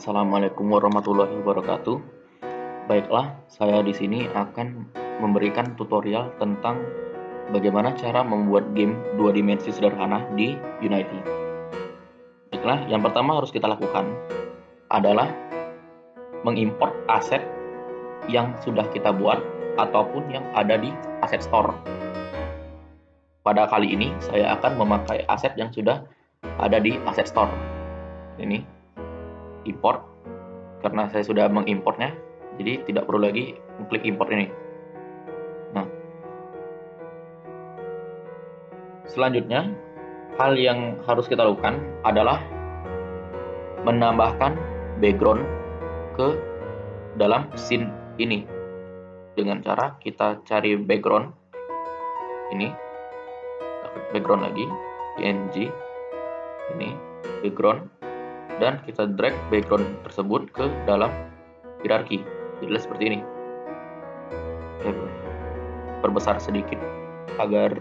Assalamualaikum warahmatullahi wabarakatuh. Baiklah, saya di sini akan memberikan tutorial tentang bagaimana cara membuat game dua dimensi sederhana di Unity. Baiklah, yang pertama harus kita lakukan adalah mengimport aset yang sudah kita buat ataupun yang ada di Asset Store. Pada kali ini saya akan memakai aset yang sudah ada di Asset Store. Ini import, karena saya sudah mengimportnya, jadi tidak perlu lagi klik import ini. Nah, selanjutnya hal yang harus kita lakukan adalah menambahkan background ke dalam scene ini dengan cara kita cari background ini, background lagi, PNG ini background, dan kita drag background tersebut ke dalam hierarki. Jadi seperti ini. Perbesar sedikit agar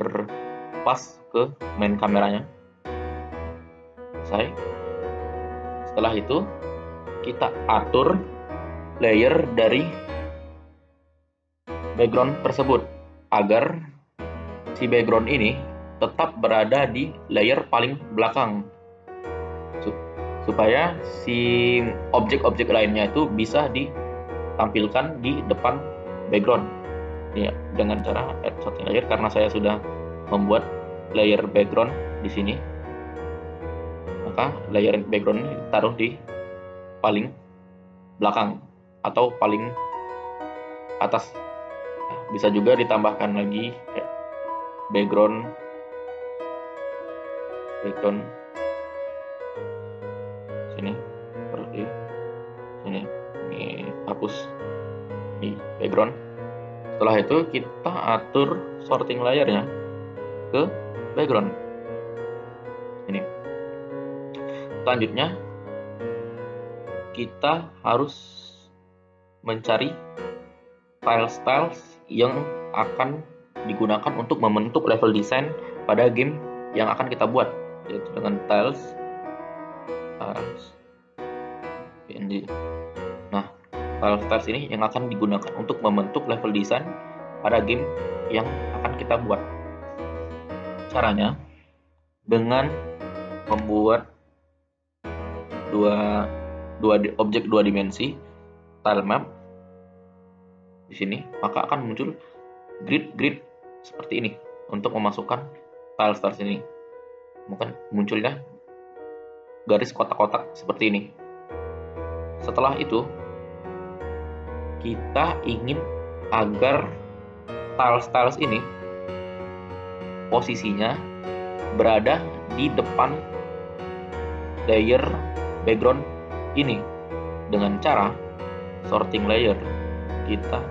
pas ke main kameranya. Selesai. Setelah itu kita atur layer dari background tersebut agar si background ini tetap berada di layer paling belakang, supaya si objek-objek lainnya itu bisa ditampilkan di depan background. Ya, dengan cara add sorting layer, karena saya sudah membuat layer background di sini, maka layer background ini ditaruh di paling belakang atau paling atas. Bisa juga ditambahkan lagi background sini, seperti sini. Ini hapus di background. Setelah itu kita atur sorting layernya ke background ini. Selanjutnya kita harus mencari tiles yang akan digunakan untuk membentuk level design pada game yang akan kita buat, yaitu dengan tiles PNG. Nah, tiles ini yang akan digunakan untuk membentuk level design pada game yang akan kita buat. Caranya dengan membuat objek dua dimensi tile map di sini, maka akan muncul grid seperti ini untuk memasukkan tiles ini. Mungkin munculnya garis kotak-kotak seperti ini. Setelah itu kita ingin agar tiles ini posisinya berada di depan layer background ini dengan cara sorting layer. Kita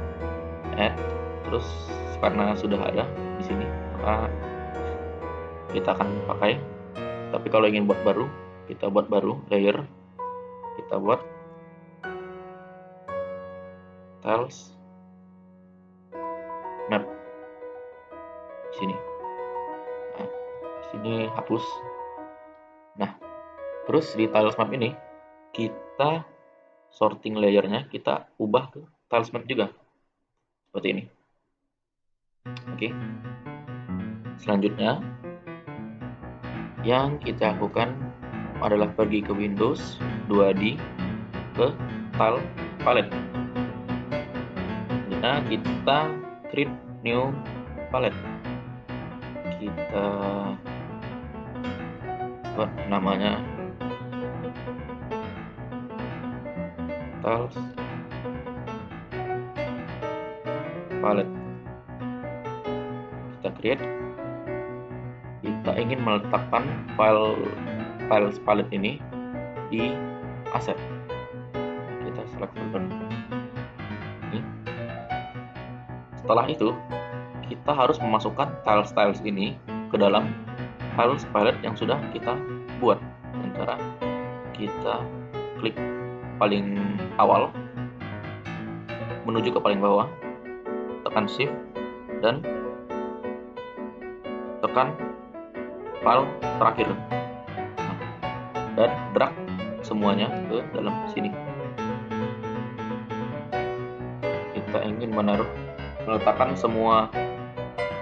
add, terus karena sudah ada di sini maka kita akan pakai. Tapi kalau ingin buat baru, kita buat baru layer, kita buat tiles map di sini. Nah, di sini hapus. Nah, terus di tiles map ini kita sorting layernya kita ubah ke tiles map juga seperti ini. Oke. Selanjutnya yang kita lakukan adalah pergi ke Windows 2D, ke Tile Palette. Nah, kita create new palette. Kita buat namanya Tiles Palette. Kita create. Kita ingin meletakkan file Tiles Palette ini di aset. Kita select folder ini. Setelah itu kita harus memasukkan tiles ini ke dalam Tiles Palette yang sudah kita buat dengan cara kita klik paling awal menuju ke paling bawah, tekan shift dan tekan file terakhir dan drag semuanya ke dalam sini. Kita ingin meletakkan semua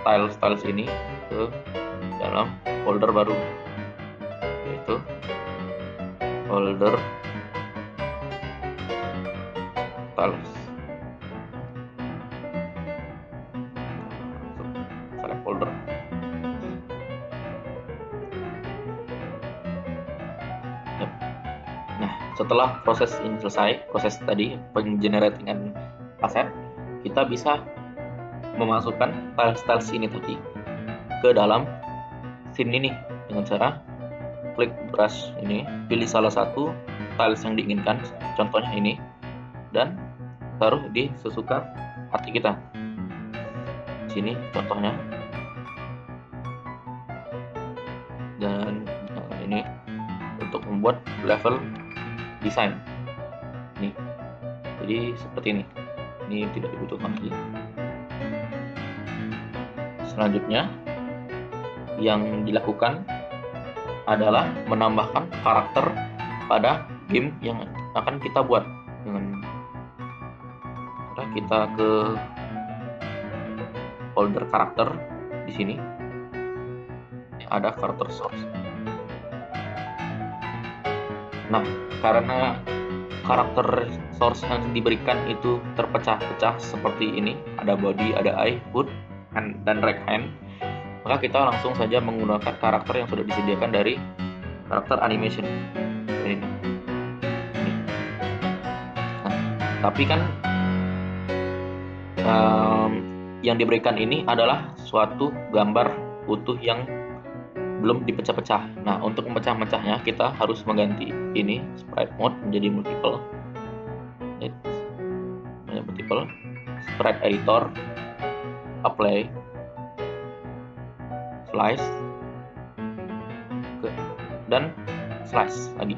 tiles ini ke dalam folder baru, yaitu folder tiles. Select folder. Nah, setelah proses ini selesai, proses tadi penggeneratingan aset, kita bisa memasukkan tiles ini tadi ke dalam scene ini dengan cara klik brush ini, pilih salah satu tiles yang diinginkan, contohnya ini, dan taruh di sesuka hati kita. Sini contohnya, dan ini untuk membuat level desain nih. Jadi seperti ini tidak dibutuhkan lagi. Selanjutnya yang dilakukan adalah menambahkan karakter pada game yang akan kita buat. Dengan cara kita ke folder karakter, di sini ada karakter source. Nah, karena karakter source yang diberikan itu terpecah-pecah seperti ini, ada body, ada eye, foot, dan right hand, maka kita langsung saja menggunakan karakter yang sudah disediakan dari karakter animation ini. Nah, tapi kan yang diberikan ini adalah suatu gambar utuh yang belum dipecah-pecah. Nah, untuk memecah-mecahnya kita harus mengganti ini sprite mode menjadi multiple. Sprite editor, apply, slice, dan slice lagi.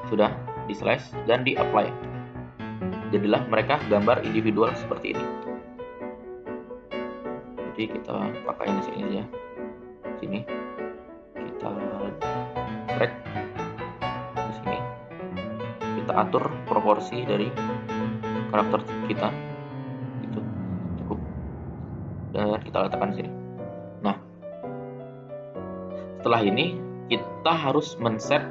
Sudah di slice dan di apply. Jadilah mereka gambar individual seperti ini. Jadi kita pakai di sini aja. Sini kita drag ke sini, kita atur proporsi dari karakter kita, itu cukup, dan kita letakkan sini. Nah, setelah ini kita harus men-set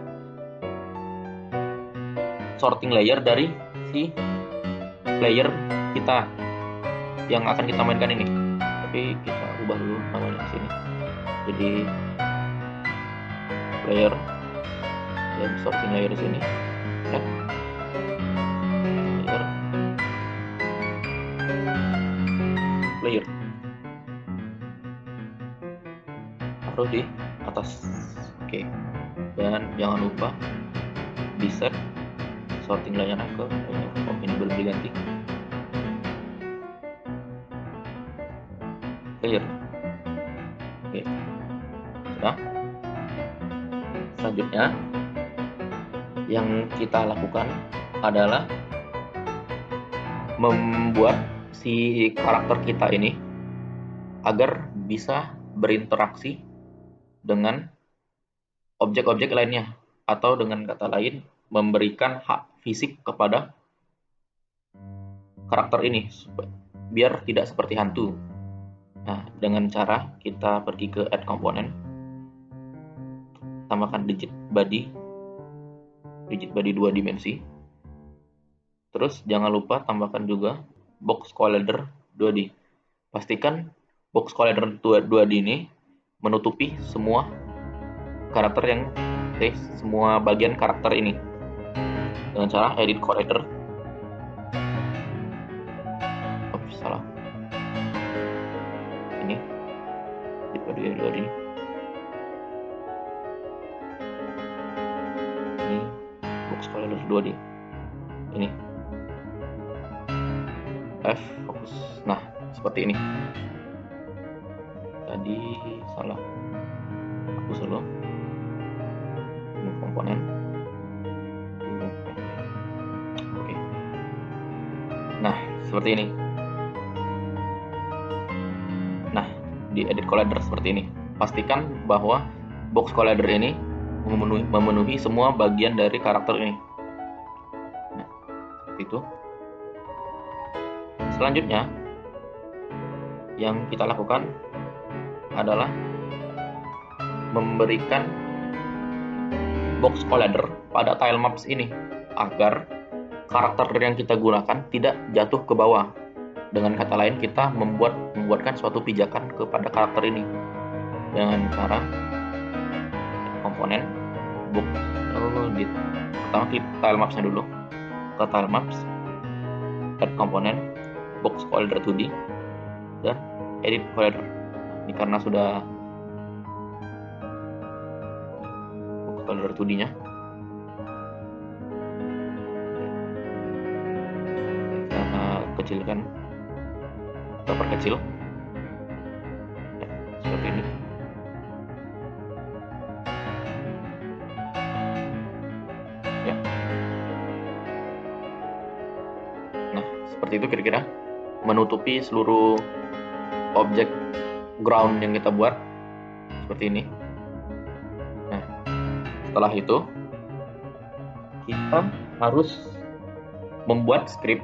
sorting layer dari si player kita yang akan kita mainkan ini. Tapi kita ubah dulu namanya di sini. Jadi player dan sorting layer di sini, ya. Player taruh di atas. Oke. Dan jangan lupa di set sorting layer ke ini belum diganti. Player. Oke. Sudah. Selanjutnya yang kita lakukan adalah membuat si karakter kita ini agar bisa berinteraksi dengan objek-objek lainnya, atau dengan kata lain memberikan hak fisik kepada karakter ini biar tidak seperti hantu. Nah, dengan cara kita pergi ke add component, tambahkan digit body 2 dimensi. Terus jangan lupa tambahkan juga box collider 2D. Pastikan box collider 2D ini menutupi semua karakter yang semua bagian karakter ini dengan cara edit collider. Salah. Ini edit body 2D. Ini box collider 2D. Ini F fokus. Nah, seperti ini. Tadi salah. Hapus dulu. Ini komponen. Oke. Nah, seperti ini. Nah, di edit collider seperti ini. Pastikan bahwa box collider ini memenuhi semua bagian dari karakter ini. Nah, seperti itu. Selanjutnya yang kita lakukan adalah memberikan box collider pada tile maps ini agar karakter yang kita gunakan tidak jatuh ke bawah. Dengan kata lain, kita membuatkan suatu pijakan kepada karakter ini dengan cara komponen book. Pertama klik tile mapsnya dulu, ke tile maps, add komponen box collider 2D dan edit collider. Ini karena sudah box collider 2D nya, kita kecilkan, kita perkecil ya, seperti ini. Ya. Nah, seperti itu kira-kira menutupi seluruh objek ground yang kita buat seperti ini. Nah, setelah itu kita harus membuat script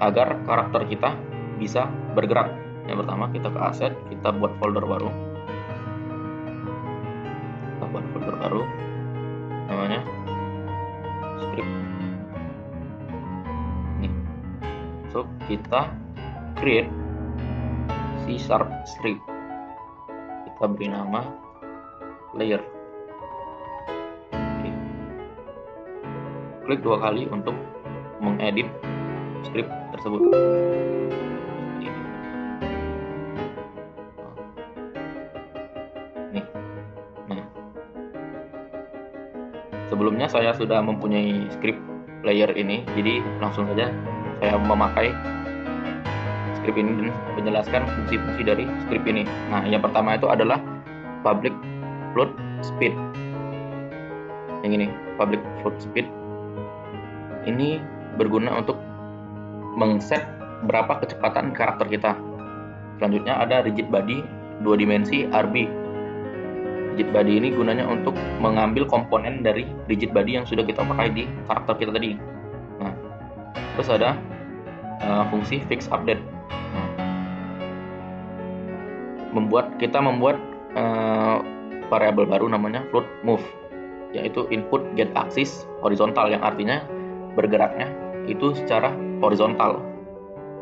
agar karakter kita bisa bergerak. Yang pertama, kita ke aset, kita buat folder baru. Kita buat folder baru namanya script. Nih. So, kita create C# script. Kita beri nama layer. Oke. Klik 2 kali untuk mengedit script tersebut. Nih. Nah, sebelumnya saya sudah mempunyai script layer ini, jadi langsung saja saya memakai script ini dan menjelaskan fungsi-fungsi dari script ini. Nah, yang pertama itu adalah public float speed. Yang ini, public float speed. Ini berguna untuk mengset berapa kecepatan karakter kita. Selanjutnya ada rigid body 2 dimensi RB. Rigid body ini gunanya untuk mengambil komponen dari rigid body yang sudah kita pakai di karakter kita tadi. Nah, terus ada fungsi fix update. Kita membuat variabel baru namanya float move, yaitu input get axis horizontal, yang artinya bergeraknya itu secara horizontal,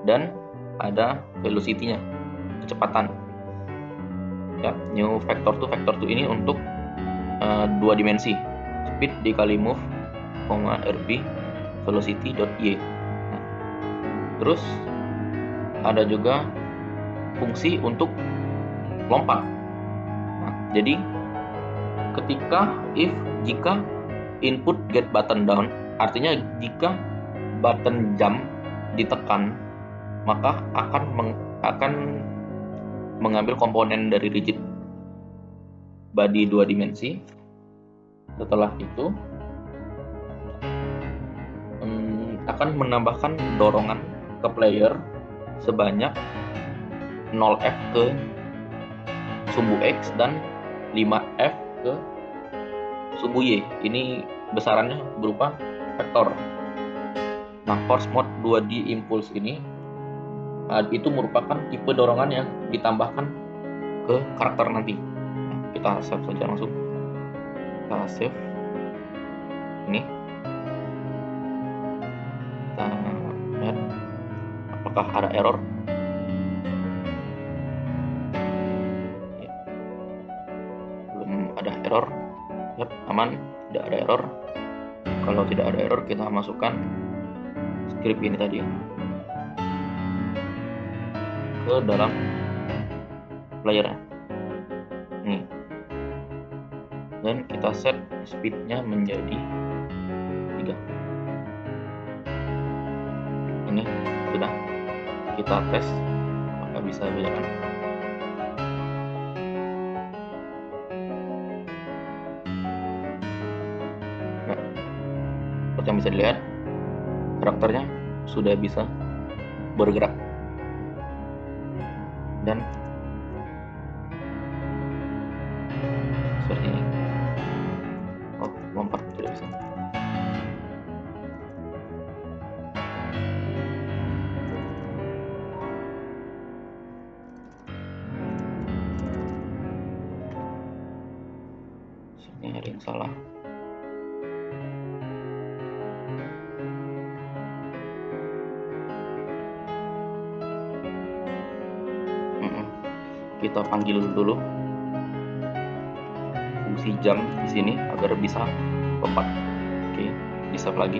dan ada velocity-nya, kecepatan. Ya, new vector to ini untuk 2 dimensi, speed dikali move, rb velocity.y. Nah, terus ada juga fungsi untuk lompat. Nah, jadi jika input get button down, artinya jika button jump ditekan, maka akan mengambil komponen dari rigid body 2 dimensi. Setelah itu akan menambahkan dorongan ke player sebanyak 0F ke sumbu X dan 5F ke sumbu Y. Ini besarannya berupa vektor. Nah, force mode 2D impulse ini itu merupakan tipe dorongan yang ditambahkan ke karakter nanti. Nah, kita save saja langsung. Kita save ini. Kita lihat apakah ada error. Ya. Belum ada error. Yap, aman, tidak ada error. Kalau tidak ada error, kita masukkan script ini tadi ke dalam player nih, dan kita set speednya menjadi 3. Ini sudah, kita tes apakah bisa berjalan. Nah, seperti yang bisa dilihat, karakternya sudah bisa bergerak dan seperti ini. Ini ada yang salah. Kita panggil dulu fungsi jam di sini agar bisa lompat. Oke, bisa lagi.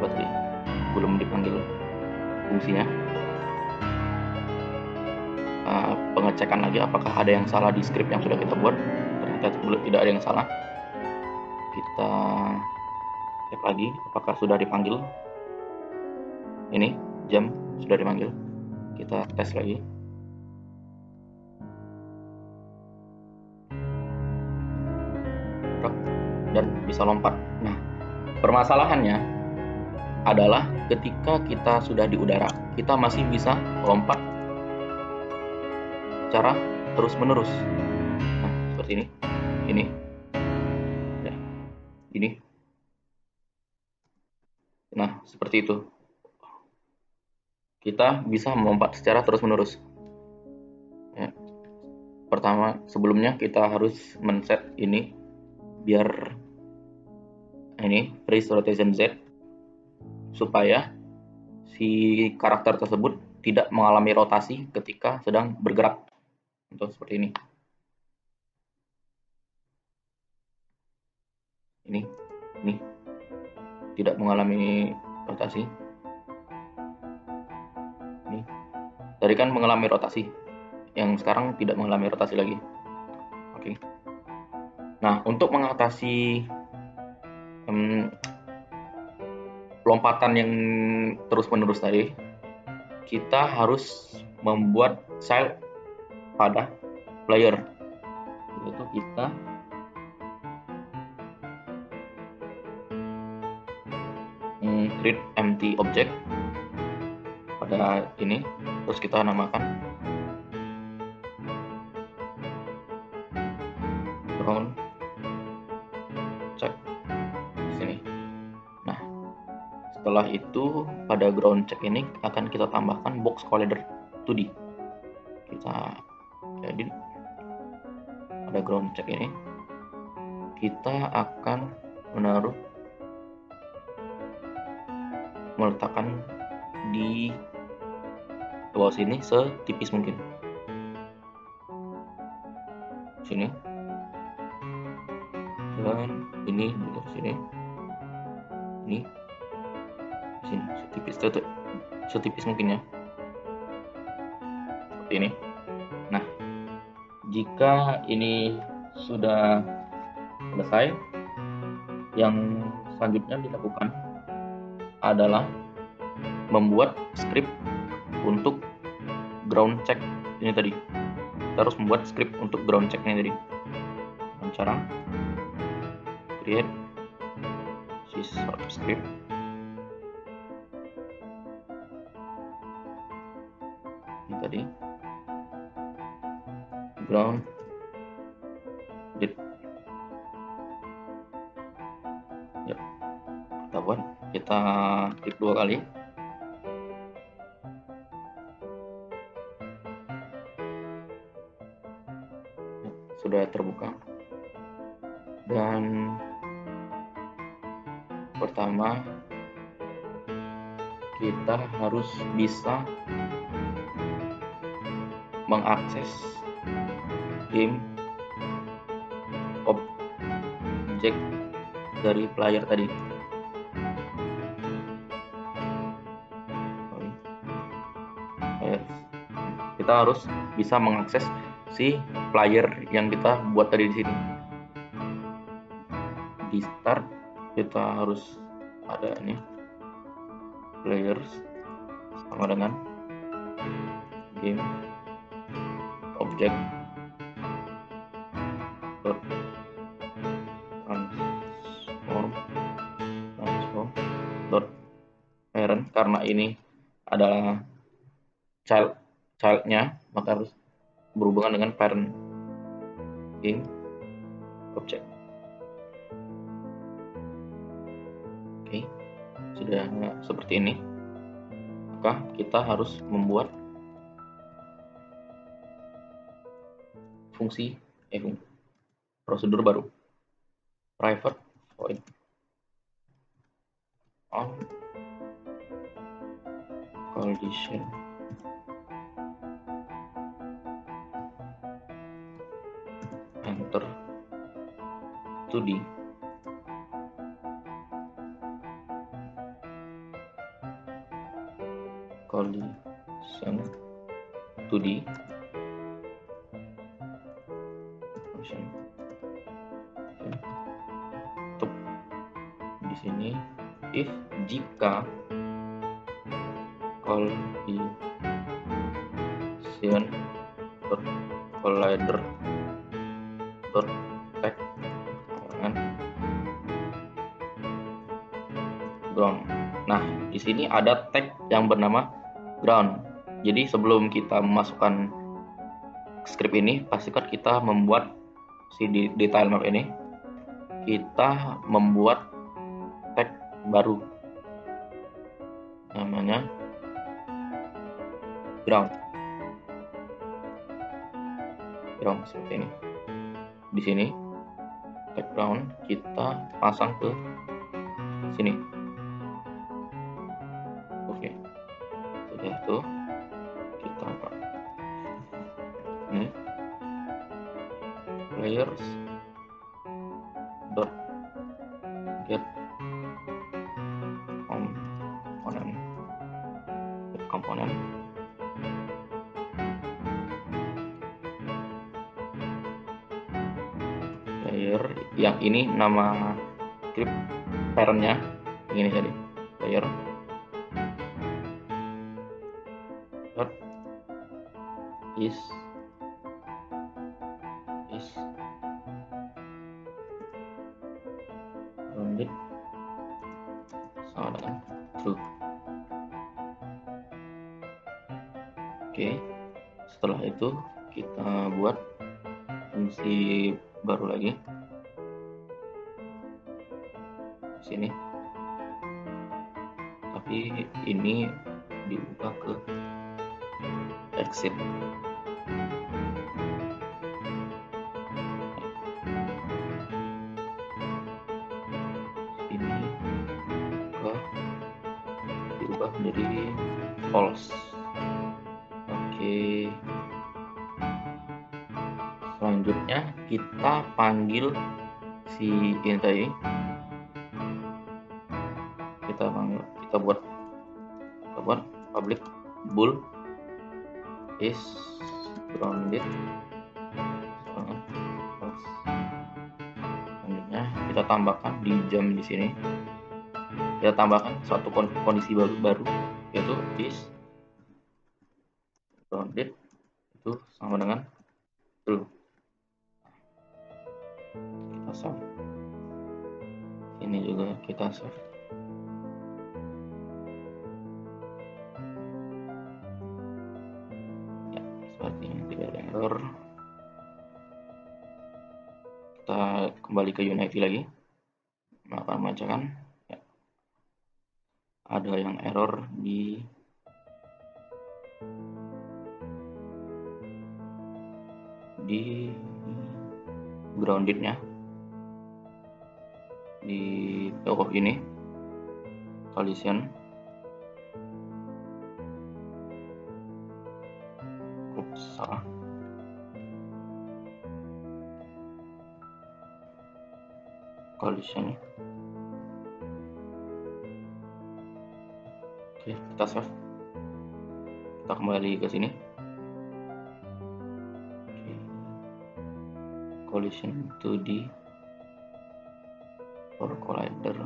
Berarti belum dipanggil fungsinya. Pengecekan lagi apakah ada yang salah di script yang sudah kita buat. Ternyata tidak ada yang salah. Kita cek lagi apakah sudah dipanggil. Ini jam sudah dipanggil. Kita tes lagi. Dan bisa lompat. Nah, permasalahannya adalah ketika kita sudah di udara, kita masih bisa lompat secara terus-menerus. Nah, seperti ini, ya, ini. Nah, seperti itu. Kita bisa melompat secara terus-menerus. Ya. Pertama, sebelumnya kita harus men-set ini biar ini freeze rotation Z supaya si karakter tersebut tidak mengalami rotasi ketika sedang bergerak. Untuk seperti ini. Ini tidak mengalami rotasi. Ini tadi kan mengalami rotasi, yang sekarang tidak mengalami rotasi lagi. Oke. Nah, untuk mengatasi lompatan yang terus-menerus tadi, kita harus membuat child pada player, yaitu kita create empty object pada ini, terus kita namakan ground check di sini. Nah, setelah itu pada ground check ini akan kita tambahkan box collider 2D. Kita edit pada ground check ini, kita akan meletakkan di bawah sini setipis mungkin. Sini. Dan ini di sini. Ini sini setipis mungkin ya. Seperti ini. Nah, jika ini sudah selesai, yang selanjutnya dilakukan adalah membuat script untuk ground check ini tadi. Kita harus membuat script untuk ground check ini tadi. Dengan cara create script ini tadi, ground dit. Ya, kita buat, kita klik 2 kali. Sudah terbuka. Dan pertama kita harus bisa mengakses game objek dari player tadi. Kita harus bisa mengakses si player yang kita buat tadi di sini. Di start kita harus ada ini players sama dengan game object transform dot parent, karena ini adalah childnya, maka harus berhubungan dengan parent game object. Oke, sudah seperti ini. Maka kita harus membuat fungsi prosedur baru, private void on collision enter 2D collision 2D function. Untuk di sini if jika collision collider tag ground. Nah, di sini ada tag yang bernama ground. Jadi sebelum kita memasukkan script ini, pastikan kita membuat si detail map ini. Kita membuat tag baru namanya ground seperti ini. Di sini tag ground kita pasang ke sini. Oke, sudah itu kita ini players dot get component player yang ini nama script parentnya ini jadi player dot is rounded sama dengan true. Oke, setelah itu kita buat fungsi baru lagi di sini, tapi ini diubah ke exit. Ini diubah menjadi false. Oke, selanjutnya kita panggil si ini tadi, kita buat public bool is grounded. Selanjutnya kita tambahkan di jam di sini, kita tambahkan suatu kondisi baru yaitu is grounded itu sama dengan true. Kita save, ini juga kita save. Ya, seperti ini, tidak ada error. Kita kembali ke Unity lagi, melakukan pembacakan. Ya, ada yang error di groundednya di ini collision. Salah. Collision. Oke, kita save. Kita kembali ke sini. Oke. Collision 2D for collider.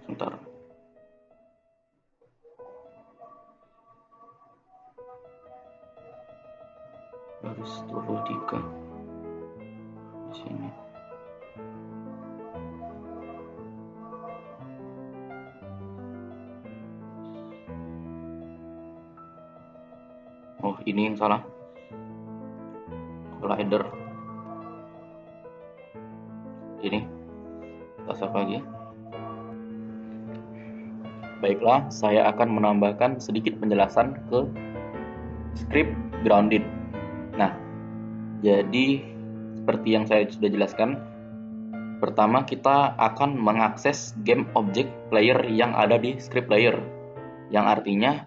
Sebentar. Harus 23 di sini. Oh, ini yang salah. Collider. Ini kita save lagi. Baiklah, saya akan menambahkan sedikit penjelasan ke script grounded. Nah, jadi seperti yang saya sudah jelaskan, pertama kita akan mengakses game object player yang ada di script layer, yang artinya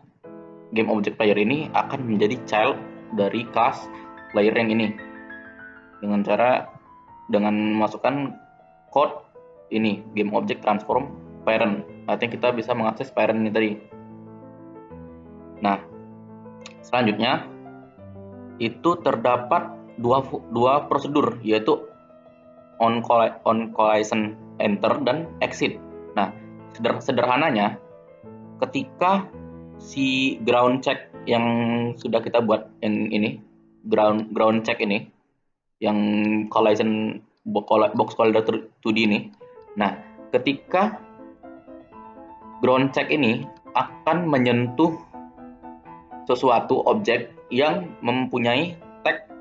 game object player ini akan menjadi child dari class player yang ini dengan memasukkan code ini game object transform parent. Artinya kita bisa mengakses parent ini tadi. Nah, selanjutnya itu terdapat dua prosedur, yaitu on collision enter dan exit. Nah, sederhananya ketika si ground check yang sudah kita buat ini ground check ini yang collision box collider 2D ini. Nah, ketika ground check ini akan menyentuh sesuatu objek yang mempunyai tag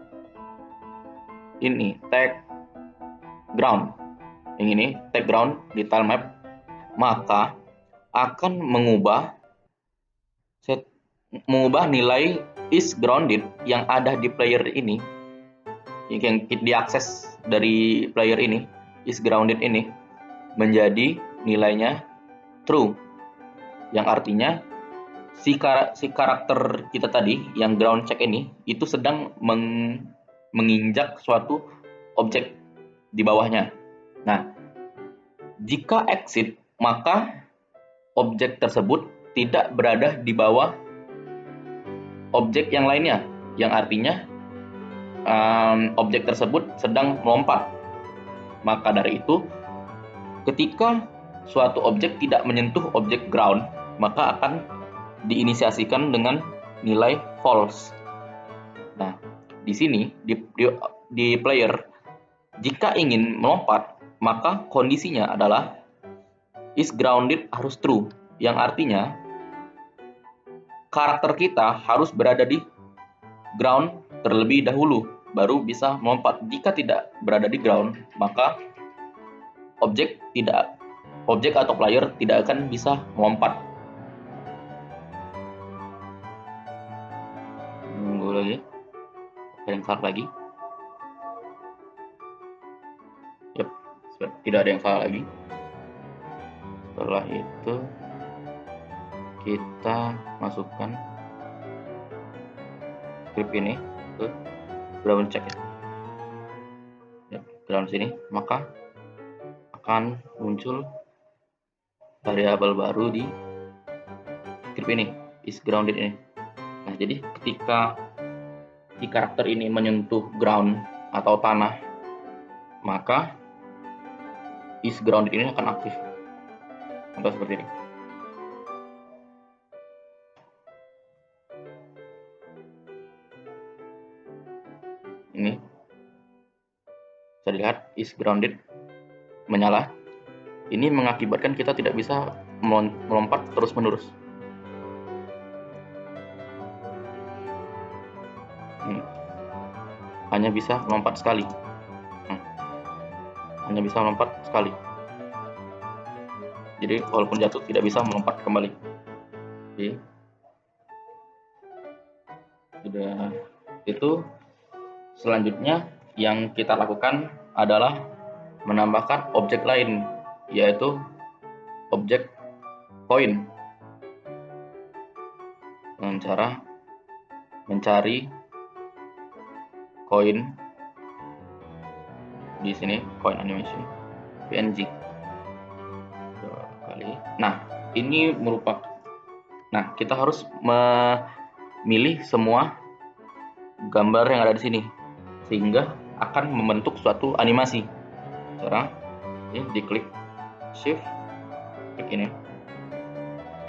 ini, tag ground. Yang ini tag ground di tile map, maka akan mengubah nilai is grounded yang ada di player ini, yang diakses dari player ini, is grounded ini, menjadi nilainya true, yang artinya si karakter kita tadi yang ground check ini itu sedang menginjak suatu objek di bawahnya. Nah, jika exit, maka objek tersebut tidak berada di bawah objek yang lainnya, yang artinya objek tersebut sedang melompat. Maka dari itu, ketika suatu objek tidak menyentuh objek ground, maka akan diinisiasikan dengan nilai false. Nah, di sini di player, jika ingin melompat, maka kondisinya adalah is grounded harus true, yang artinya karakter kita harus berada di ground terlebih dahulu baru bisa melompat. Jika tidak berada di ground, maka objek atau player tidak akan bisa melompat. Tunggu lagi, ada yang salah lagi. Yep, tidak ada yang salah lagi. Setelah itu kita masukkan script ini ke ground check ya, ground sini, maka akan muncul variabel baru di script ini, is grounded ini. Nah, jadi ketika si karakter ini menyentuh ground atau tanah, maka is grounded ini akan aktif. Contoh seperti ini. Ini bisa dilihat is grounded menyala. Ini mengakibatkan kita tidak bisa melompat terus-menerus. Hanya bisa melompat sekali. Hanya bisa melompat sekali. Jadi walaupun jatuh tidak bisa melompat kembali. Oke. Sudah itu, selanjutnya yang kita lakukan adalah menambahkan objek lain, yaitu objek koin, dengan cara mencari koin di sini, coin animation png. Nah, ini merupakan, nah kita harus memilih semua gambar yang ada di sini sehingga akan membentuk suatu animasi. Cara ini diklik shift, klik ini,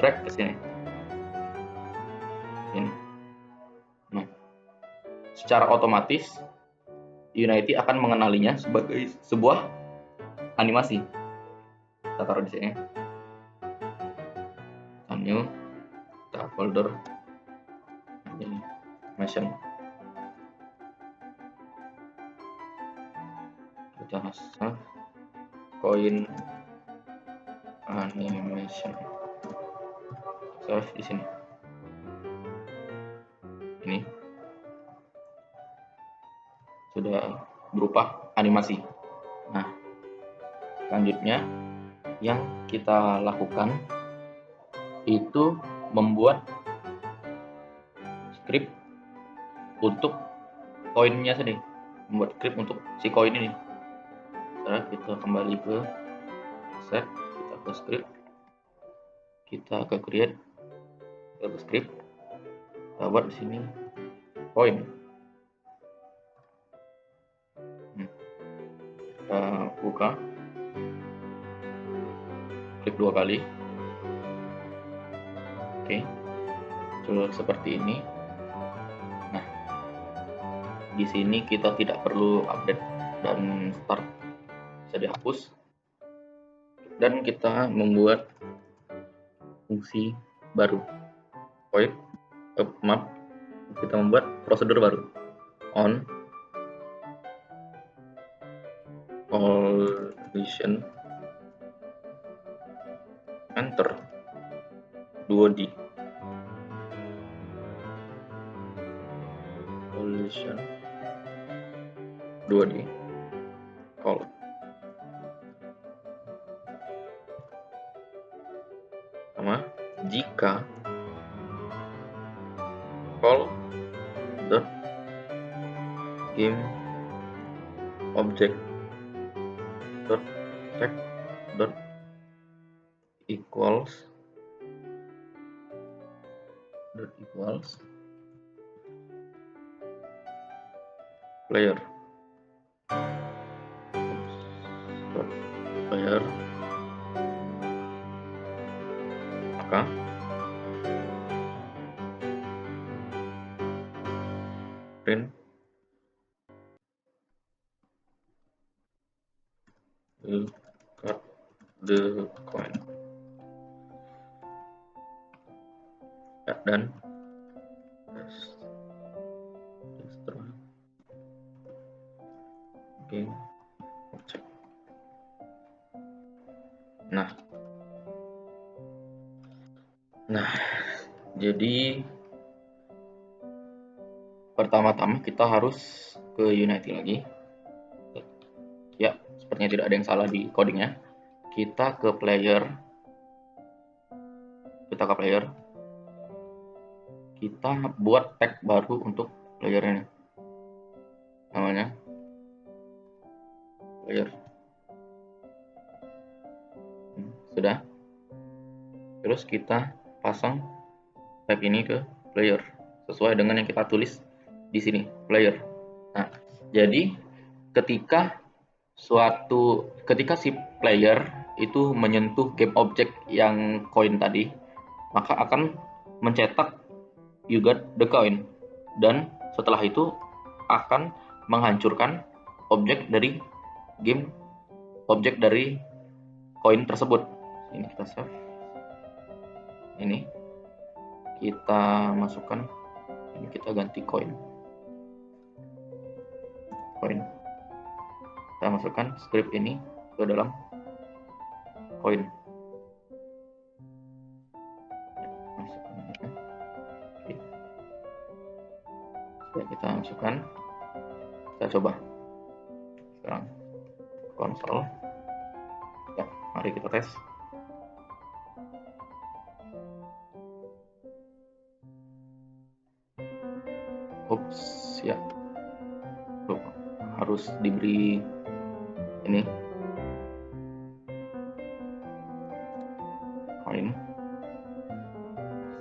drag ke sini. Ini. Nah, secara otomatis Unity akan mengenalinya sebagai sebuah animasi. Kita taruh di sini. New, kita folder ini. animation. Kita save coin animation, save di sini. Ini sudah berupa animasi. Nah, selanjutnya yang kita lakukan itu membuat script untuk koinnya sendiri, membuat script untuk si koin ini. Sekarang kita kembali ke set, kita ke script, kita ke create, kita ke script, kita buat di sini koin. Kita buka, klik 2 kali. Oke, muncul seperti ini. Nah, di sini kita tidak perlu update dan start, bisa dihapus. Dan kita membuat fungsi baru, void map. Kita membuat prosedur baru, on collision enter 2D collision 2D call. Sama jika call dot game object dot text dot equals player maka print will cut the coin dan destroy game object. Nah, jadi pertama-tama kita harus ke Unity lagi. Ya, sepertinya tidak ada yang salah di codingnya. Kita ke player, kita buat tag baru untuk player ini, namanya player. Sudah. Terus kita pasang tag ini ke player sesuai dengan yang kita tulis di sini, player. Nah, jadi ketika si player itu menyentuh game object yang koin tadi, maka akan mencetak you got the coin, dan setelah itu akan menghancurkan objek dari koin tersebut. Ini kita save, ini kita masukkan, ini kita ganti koin, kita masukkan script ini ke dalam koin. Sudah kita masukkan, kita coba sekarang konsol. Ya, mari kita tes. Ups, ya, harus diberi ini koin.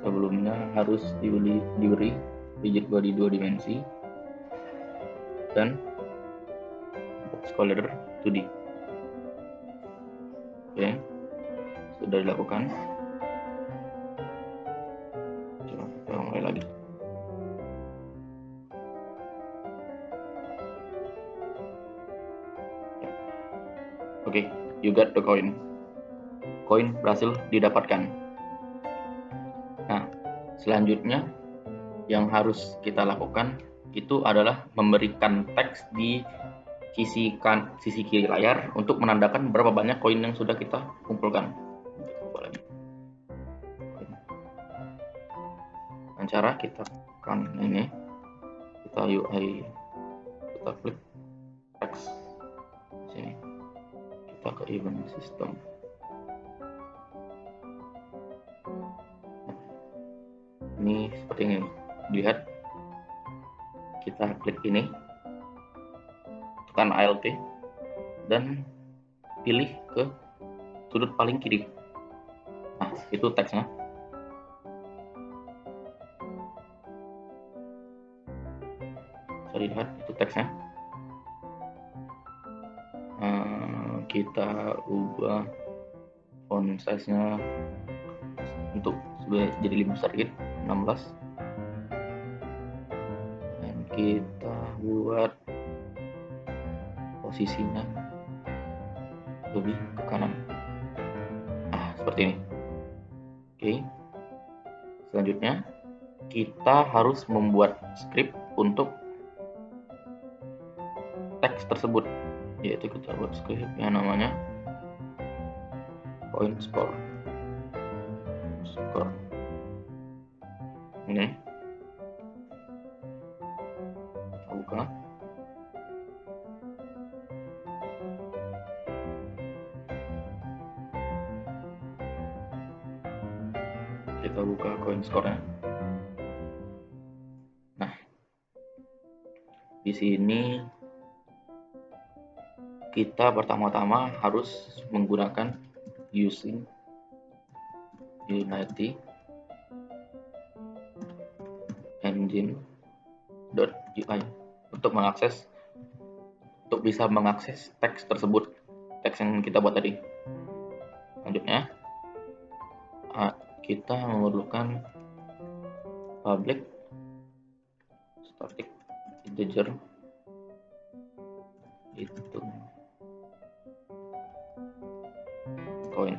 Sebelumnya harus diberi digit body 2 dimensi dan box color 2D. Oke, sudah dilakukan. Coba kita mulai lagi. Oke, you got the coin. Koin berhasil didapatkan. Nah, selanjutnya yang harus kita lakukan itu adalah memberikan teks di sisi kiri layar untuk menandakan berapa banyak koin yang sudah kita kumpulkan. Dengan cara kita tekan ini, kita UI, kita klik teks sini, kita ke event system. Ini seperti ini, lihat, kita klik ini, tekan Alt dan pilih ke sudut paling kiri. Nah, itu teksnya. Bisa dilihat itu teksnya. Kita ubah font size-nya untuk jadi lebih besar gitu, 16. Dan kita buat posisinya lebih ke kanan. Nah, seperti ini. Oke. Selanjutnya kita harus membuat script untuk teks tersebut, yaitu kita buat script yang namanya coin score. Ini kita buka. Kita buka coin score-nya. Nah, di sini kita pertama-tama harus menggunakan using Unity engine.ui untuk bisa mengakses teks tersebut, teks yang kita buat tadi. Selanjutnya kita memerlukan public static integer itu coin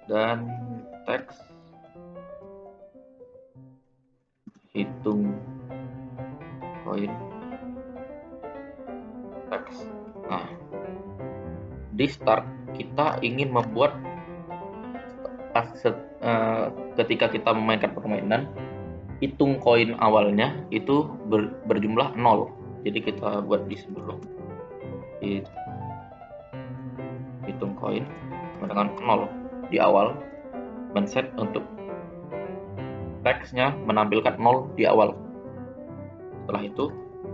dan teks hitung koin teks. Nah, di start kita ingin membuat ketika kita memainkan permainan, hitung koin awalnya itu berjumlah 0. Jadi kita buat di sebelum hitung koin dengan 0 di awal, dan set untuk teksnya menampilkan 0 di awal. Setelah itu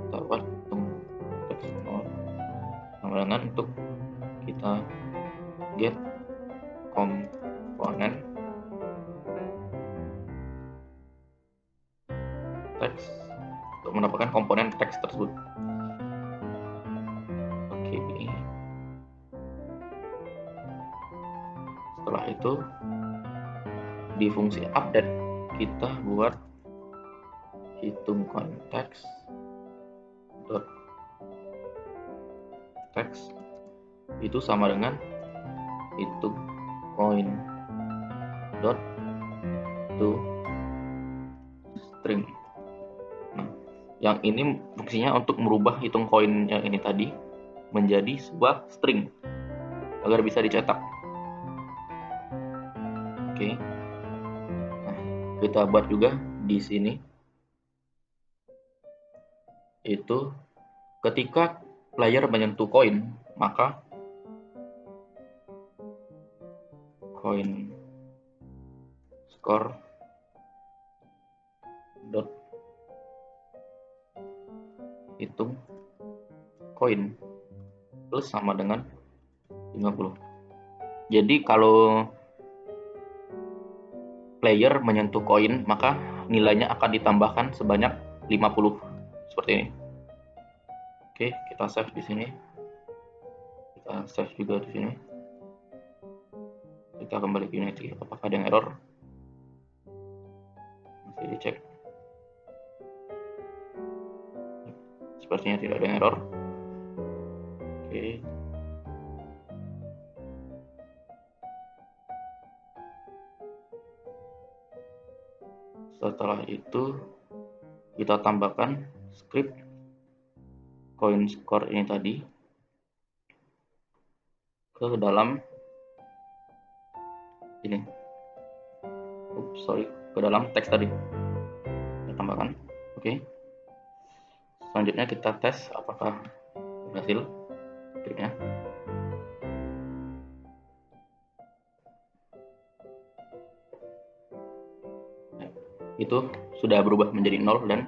kita buat hitung teks 0 sama dengan untuk kita get komponen teks untuk mendapatkan komponen teks tersebut. Oke. Setelah itu di fungsi update kita buat hitung konteks dot teks itu sama dengan hitung coin dot to string. Nah, yang ini fungsinya untuk merubah hitung koin yang ini tadi menjadi sebuah string agar bisa dicetak. Oke. Nah, kita buat juga di sini itu ketika player menyentuh koin, maka coin score dot hitung koin plus sama dengan 50. Jadi kalau player menyentuh koin, maka nilainya akan ditambahkan sebanyak 50 seperti ini. Oke, kita save di sini. Kita save juga di sini. Kita kembali ke Unity. Apakah ada yang error? Masih dicek. Sepertinya tidak ada yang error. Oke. Setelah itu kita tambahkan script coin score ini tadi ke dalam ini, ke dalam teks tadi kita tambahkan. Oke. Selanjutnya kita tes apakah berhasil scriptnya. Itu sudah berubah menjadi 0 dan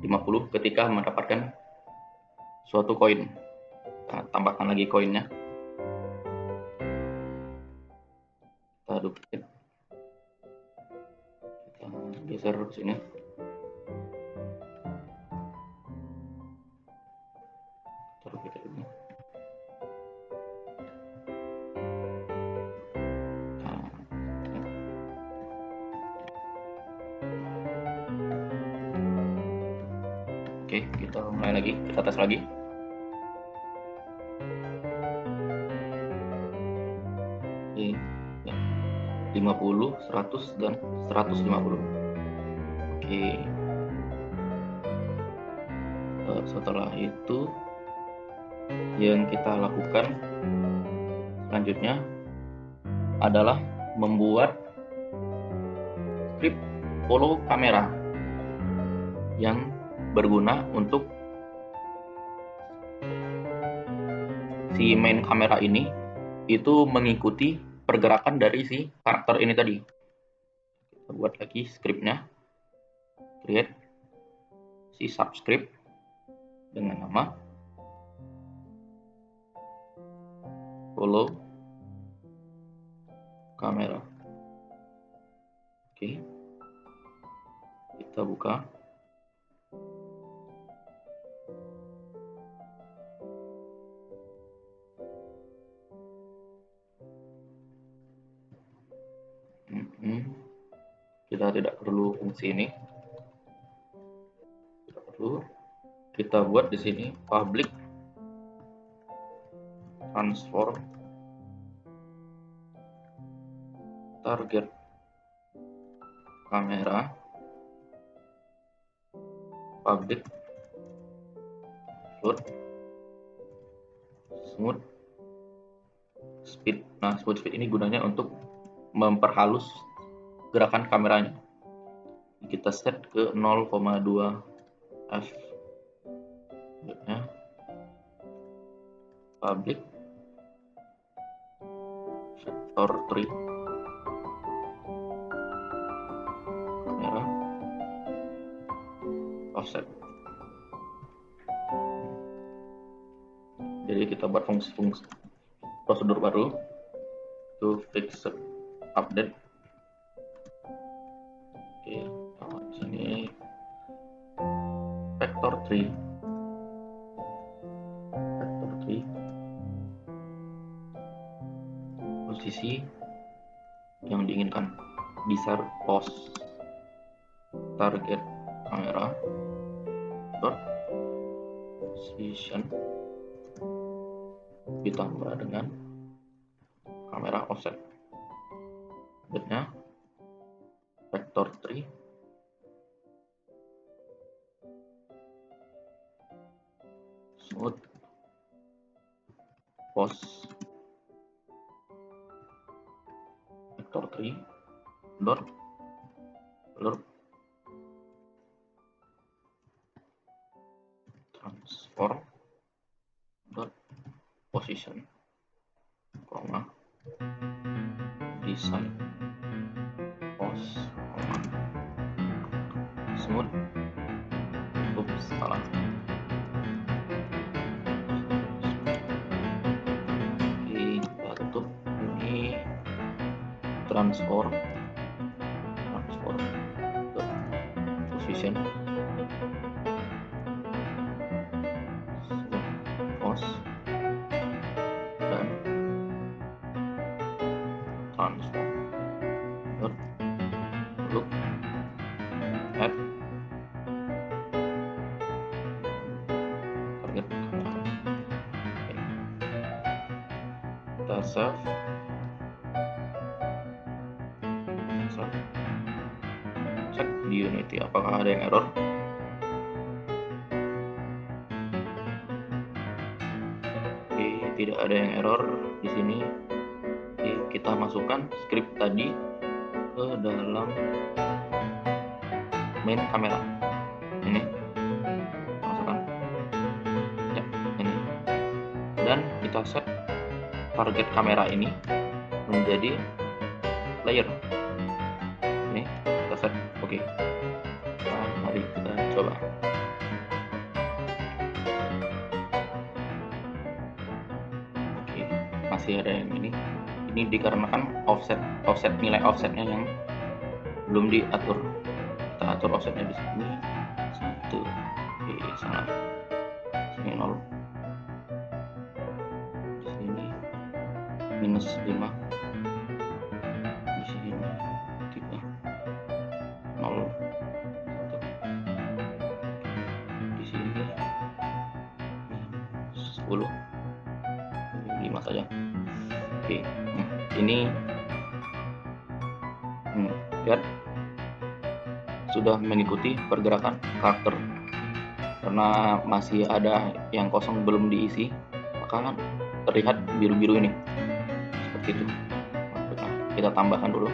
50 ketika mendapatkan suatu koin. Kita tambahkan lagi koinnya, kita duplicate, kita geser ke sini, kita duplicate ini. Oke, kita mulai lagi, kita tes lagi. Oke, ya. 50, 100, dan 150. Oke. Setelah itu yang kita lakukan selanjutnya adalah membuat script follow kamera yang berguna untuk si main kamera ini itu mengikuti pergerakan dari si karakter ini tadi. Kita buat lagi scriptnya, create si subscript dengan nama follow kamera. Oke, kita buka. Kita tidak perlu fungsi ini, tidak perlu. Kita buat di sini public transform target kamera public float smooth speed. Nah, smooth speed ini gunanya untuk memperhalus gerakan kameranya. Kita set ke 0,2 f. Public vector 3 kamera offset. Jadi kita buat fungsi-fungsi prosedur baru to fix update. Oke, di sini vector 3 posisi yang diinginkan, besar pos target kamera dot position ditambah dengan kamera offset. Update-nya vector 3 smooth pos vector 3 dot blur transform dot position koma design pos koma smooth. Oops, salah. Oke, kita tutup. Ini transform dot position pos dan transform dot look at target kamera. Kita save, cek. di Unity. Apakah ada yang error? Oke, tidak ada yang error di sini. Oke, kita masukkan script tadi ke dalam main kamera. Ini masukkan, ya, ini, dan kita set target kamera ini menjadi layer. Ini kita set, oke. Nah, mari kita coba. Oke, masih ada yang ini dikarenakan offset nilai offsetnya yang belum diatur. Kita atur offsetnya di sini 1, oke, salah, sini 0, di sini -5, di sini 3, 0, 1, di sini -10, 5 saja. Oke, ini lihat sudah mengikuti pergerakan karakter. Karena masih ada yang kosong belum diisi, maka terlihat biru-biru ini seperti itu. Nah, kita tambahkan dulu.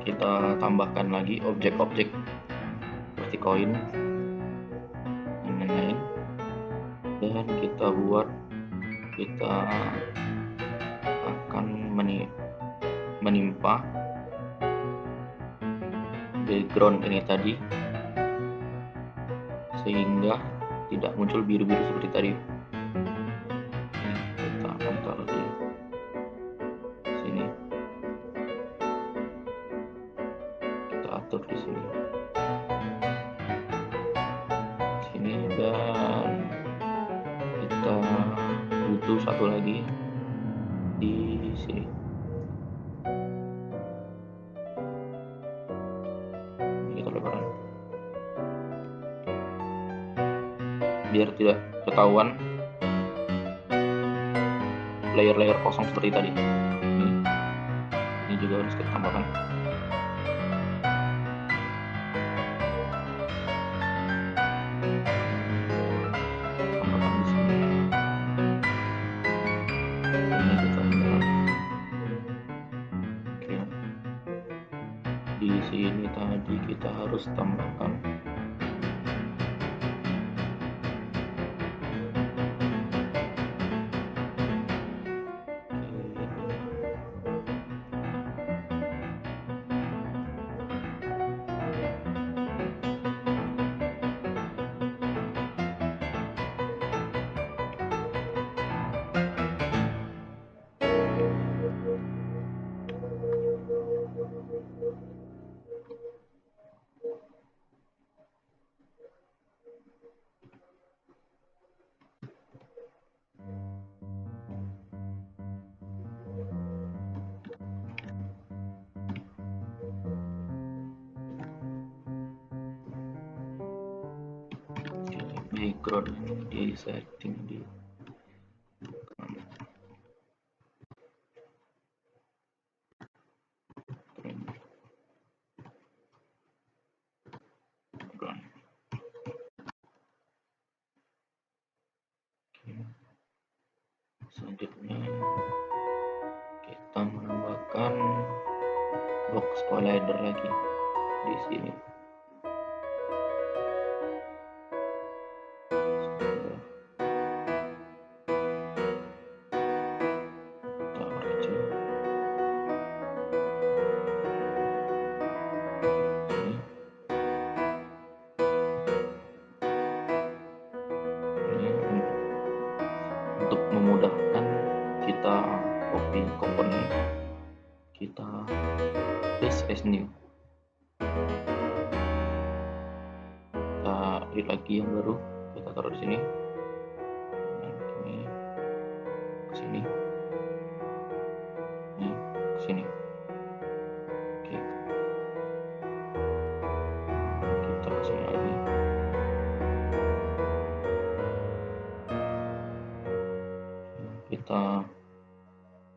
Kita tambahkan lagi objek-objek seperti koin dan lain-lain, dan kita akan menimpa background ini tadi sehingga tidak muncul biru-biru seperti tadi. Ini kita akan taruh di sini, kita atur di sini, dan kita butuh satu lagi di sini. Kita lebaran biar tidak ketahuan layer-layer kosong seperti tadi. Ini juga harus kita tambahkan. Tambahkan di sini. Ini kita tambahkan. Oke. Di sini tadi kita harus tambahkan background di setting di background. Selanjutnya kita menambahkan box collider lagi di sini. di komponen, kita paste as new, kita edit lagi yang baru, kita taruh di sini, ini ke sini, ini ke sini. Oke, kita ke sini lagi. Kita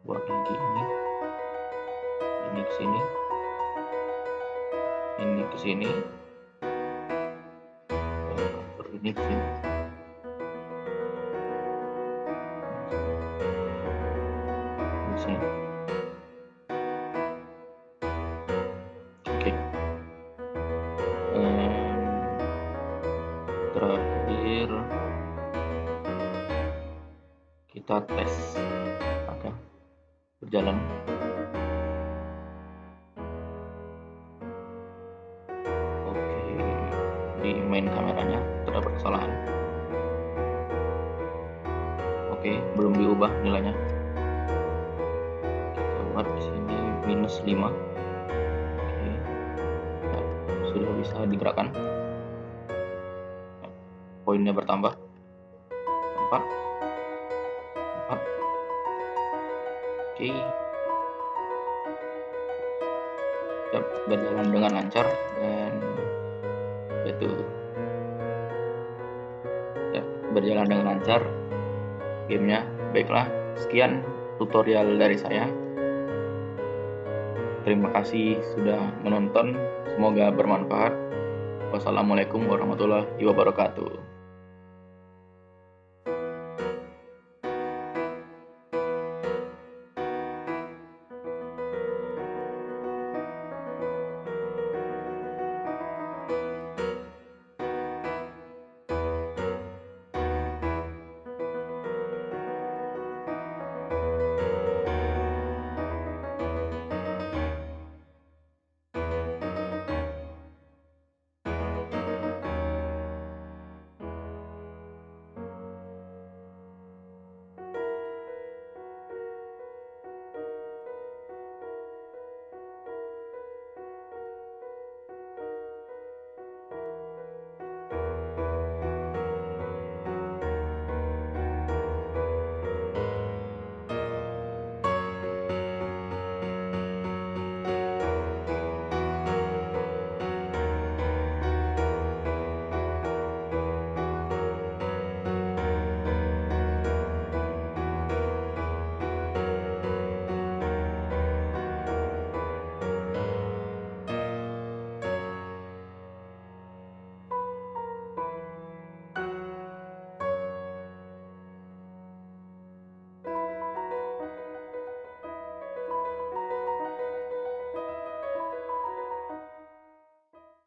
buat lagi ini ke sini, ini ke sini, ini ke sini. Di sini. Oke. Terakhir kita tes apakah berjalan. Oke, di main kameranya terdapat kesalahan. Oke, belum diubah nilainya. Kita buat di sini -5. Oke, ya, sudah bisa digerakkan. Poinnya bertambah 4. Oke, ya, berjalan dengan lancar dan itu ya, berjalan dengan lancar gamenya. Baiklah, sekian tutorial dari saya. Terima kasih sudah menonton, semoga bermanfaat. Wassalamualaikum warahmatullahi wabarakatuh.